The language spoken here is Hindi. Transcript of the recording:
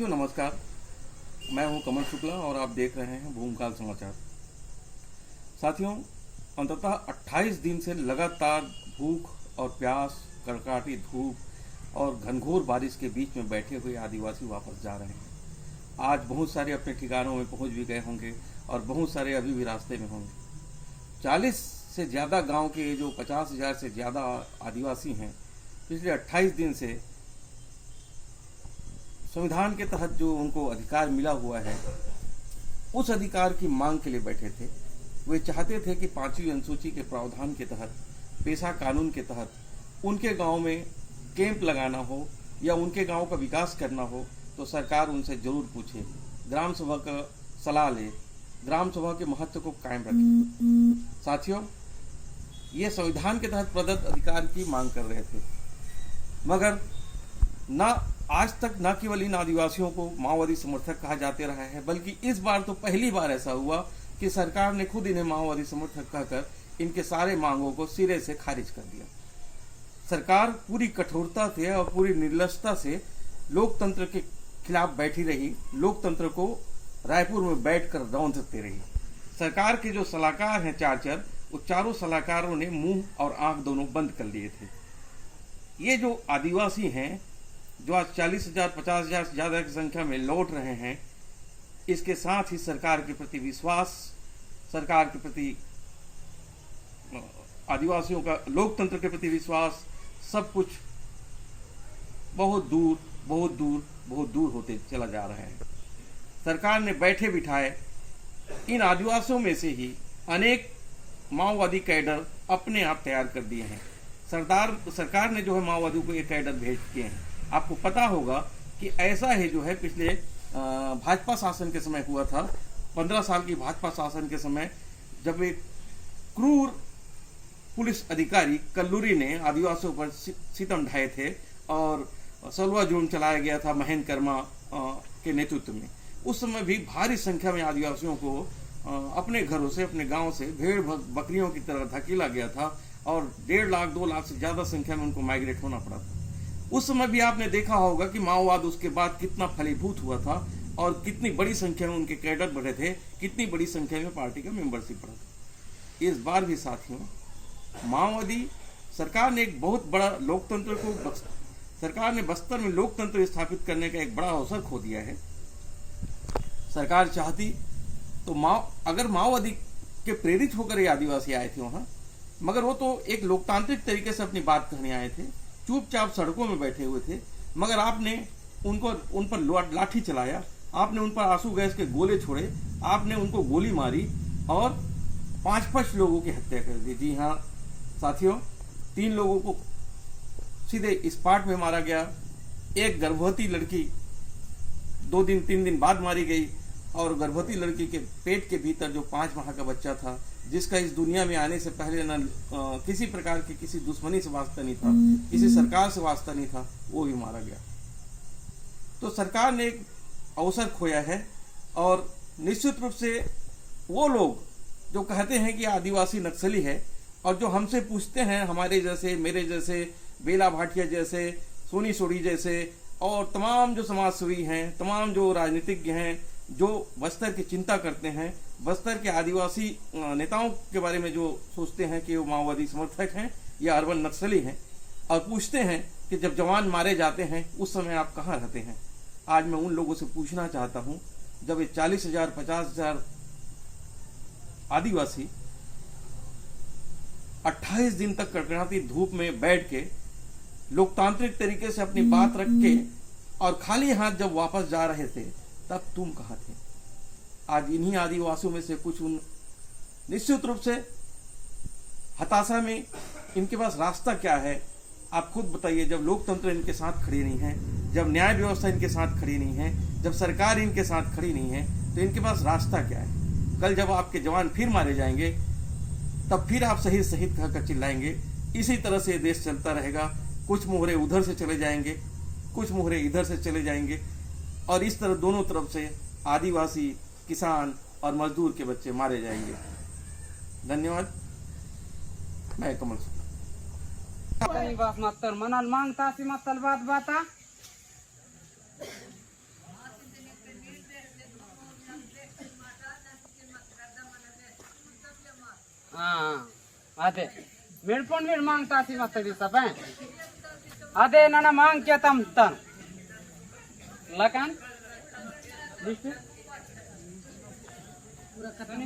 साथियों नमस्कार, मैं हूं कमल शुक्ला और आप देख रहे हैं भूमकाल समाचार। साथियों, अंततः 28 दिन से लगातार भूख और प्यास, कड़काटी धूप और घनघोर बारिश के बीच में बैठे हुए आदिवासी वापस जा रहे हैं। आज बहुत सारे अपने ठिकानों में पहुंच भी गए होंगे और बहुत सारे अभी भी रास्ते में होंगे। 40 से ज़्यादा गांव के जो 50,000 से ज़्यादा आदिवासी हैं, पिछले 28 दिन से संविधान के तहत जो उनको अधिकार मिला हुआ है, उस अधिकार की मांग के लिए बैठे थे। वे चाहते थे कि 5वीं अनुसूची के प्रावधान के तहत, पेशा कानून के तहत उनके गांव में कैंप लगाना हो या उनके गांव का विकास करना हो तो सरकार उनसे जरूर पूछे, ग्राम सभा का सलाह ले, ग्राम सभा के महत्व को कायम रखे। साथियों, ये संविधान के तहत प्रदत्त अधिकार की मांग कर रहे थे, मगर न आज तक न केवल इन आदिवासियों को माओवादी समर्थक कहा जाते रहा है, बल्कि इस बार तो पहली बार ऐसा हुआ कि सरकार ने खुद इन्हें माओवादी समर्थक कहकर इनके सारे मांगों को सिरे से खारिज कर दिया। सरकार पूरी कठोरता से और पूरी निर्लजता से लोकतंत्र के खिलाफ बैठी रही, लोकतंत्र को रायपुर में बैठकर रौंदते रही। सरकार के जो सलाहकार हैं चार, वो चारों सलाहकारों ने मुंह और आंख दोनों बंद कर लिए थे। ये जो आदिवासी हैं, जो आज 40,000 50,000 से ज़्यादा की संख्या में लौट रहे हैं, इसके साथ ही सरकार के प्रति विश्वास, सरकार के प्रति आदिवासियों का लोकतंत्र के प्रति विश्वास, सब कुछ बहुत दूर बहुत दूर बहुत दूर होते चला जा रहा है। सरकार ने बैठे बिठाए इन आदिवासियों में से ही अनेक माओवादी कैडर अपने आप तैयार कर दिए हैं। सरकार ने जो है माओवादियों को ये कैडर भेज दिए हैं। आपको पता होगा कि ऐसा है जो है पिछले भाजपा शासन के समय हुआ था। 15 साल की भाजपा शासन के समय जब एक क्रूर पुलिस अधिकारी कल्लूरी ने आदिवासियों पर सितम ढाए थे और सलवा जुर्म चलाया गया था महेंद्र कर्मा के नेतृत्व में। उस समय भी भारी संख्या में आदिवासियों को अपने घरों से, अपने गांव से भेड़ बकरियों की तरह धकेला गया था और 1.5 लाख 2 लाख से ज़्यादा संख्या में उनको माइग्रेट होना पड़ा था। उस समय भी आपने देखा होगा कि माओवाद उसके बाद कितना फलीभूत हुआ था और कितनी बड़ी संख्या में उनके कैडर बढ़े थे, कितनी बड़ी संख्या में पार्टी का मेंबरशिप बढ़ा था। इस बार भी साथियों, माओवादी सरकार ने एक बहुत बड़ा लोकतंत्र को, सरकार ने बस्तर में लोकतंत्र स्थापित करने का एक बड़ा अवसर खो दिया है। सरकार चाहती तो अगर माओवादी के प्रेरित होकर ये आदिवासी आए थे वहाँ, मगर वो तो एक लोकतांत्रिक तरीके से अपनी बात कहने आए थे, चुपचाप सड़कों में बैठे हुए थे, मगर आपने उन पर लाठी चलाया, आपने उन पर आंसू गैस के गोले छोड़े, आपने उनको गोली मारी और 5 लोगों की हत्या कर दी। जी हाँ साथियों, 3 लोगों को सीधे स्पॉट में मारा गया। एक गर्भवती लड़की 2-3 दिन बाद मारी गई और गर्भवती लड़की के पेट के भीतर जो 5 माह का बच्चा था, जिसका इस दुनिया में आने से पहले न किसी प्रकार की किसी दुश्मनी से वास्ता नहीं था, किसी सरकार से वास्ता नहीं था, वो भी मारा गया। तो सरकार ने एक अवसर खोया है और निश्चित रूप से वो लोग जो कहते हैं कि आदिवासी नक्सली है और जो हमसे पूछते हैं, हमारे जैसे, मेरे जैसे, बेला भाटिया जैसे, सोनी सोढ़ी जैसे और तमाम जो समाजसेवी हैं, तमाम जो राजनीतिज्ञ हैं, जो बस्तर की चिंता करते हैं, बस्तर के आदिवासी नेताओं के बारे में जो सोचते हैं कि वो माओवादी समर्थक हैं या अरबन नक्सली हैं, और पूछते हैं कि जब जवान मारे जाते हैं उस समय आप कहाँ रहते हैं। आज मैं उन लोगों से पूछना चाहता हूँ, जब ये 40,000 50,000 आदिवासी 28 दिन तक कड़कड़ाती धूप में बैठ के लोकतांत्रिक तरीके से अपनी बात रख के और खाली हाथ जब वापस जा रहे थे, तब तुम कहाँ थे। आज इन्हीं आदिवासियों में से कुछ उन निश्चित रूप से हताशा में, इनके पास रास्ता क्या है आप खुद बताइए। जब लोकतंत्र इनके साथ खड़ी नहीं है, जब न्याय व्यवस्था इनके साथ खड़ी नहीं है, जब सरकार इनके साथ खड़ी नहीं है, तो इनके पास रास्ता क्या है। कल जब आपके जवान फिर मारे जाएंगे, तब फिर आप शहीद शहीद कहकर चिल्लाएंगे। इसी तरह से देश चलता रहेगा। कुछ मोहरे उधर से चले जाएंगे, कुछ मोहरे इधर से चले जाएंगे और इस तरह दोनों तरफ से आदिवासी, किसान और मजदूर के बच्चे मारे जाएंगे। धन्यवाद। मैं कमल बात मत कर मनल मांगता सी मतल बात बाता అదే మిడిపోండి మీరు మాంగ్ తాసి వస్తుంది సపే అదే నన్న మాంగ్ చేతాం తాను లకాన్ लिस्ट पूरा खत्म